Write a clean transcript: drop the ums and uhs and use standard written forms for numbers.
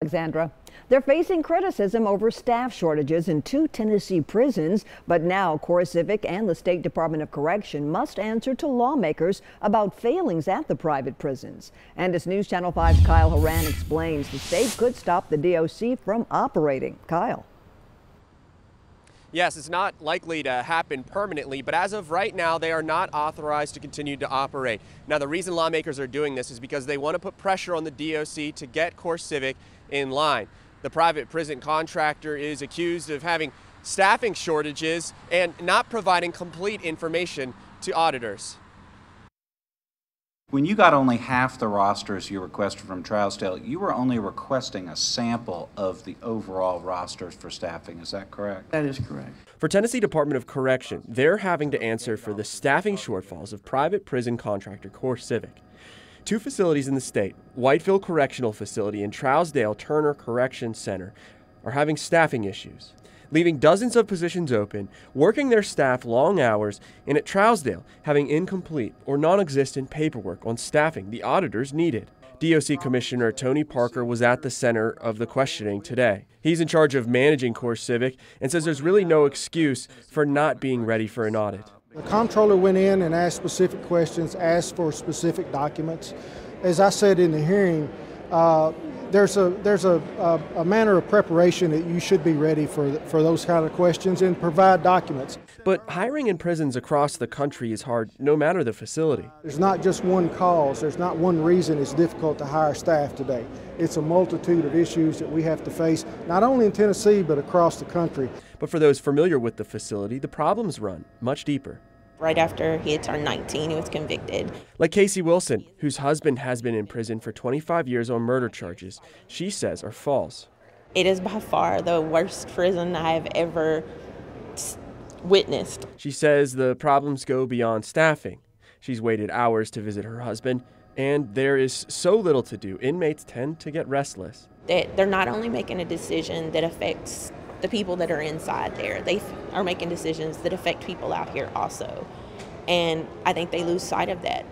Alexandra. They're facing criticism over staff shortages in 2 Tennessee prisons, but now CoreCivic and the State Department of Correction must answer to lawmakers about failings at the private prisons. And as News Channel 5's Kyle Horan explains, the state could stop the DOC from operating. Kyle. Yes, it's not likely to happen permanently, but as of right now, they are not authorized to continue to operate. Now, the reason lawmakers are doing this is because they want to put pressure on the DOC to get CoreCivic in line. The private prison contractor is accused of having staffing shortages and not providing complete information to auditors. When you got only half the rosters you requested from Trousdale, you were only requesting a sample of the overall rosters for staffing. Is that correct? That is correct. For Tennessee Department of Correction, they're having to answer for the staffing shortfalls of private prison contractor CoreCivic. 2 facilities in the state, Whitefield Correctional Facility and Trousdale Turner Correction Center, are having staffing issues, leaving dozens of positions open, working their staff long hours, and at Trousdale having incomplete or non-existent paperwork on staffing the auditors needed. DOC Commissioner Tony Parker was at the center of the questioning today. He's in charge of managing CoreCivic and says there's really no excuse for not being ready for an audit. The comptroller went in and asked specific questions, asked for specific documents. As I said in the hearing, there's a manner of preparation that you should be ready for those kind of questions and provide documents. But hiring in prisons across the country is hard, no matter the facility. There's not just one cause. There's not one reason it's difficult to hire staff today. It's a multitude of issues that we have to face, not only in Tennessee, but across the country. But for those familiar with the facility, the problems run much deeper. Right after he had turned 19, he was convicted. Like Casey Wilson, whose husband has been in prison for 25 years on murder charges, she says are false. It is by far the worst prison I have ever witnessed. She says the problems go beyond staffing. She's waited hours to visit her husband, and there is so little to do. Inmates tend to get restless. They're not only making a decision that affects the people that are inside there, they are making decisions that affect people out here also. And I think they lose sight of that.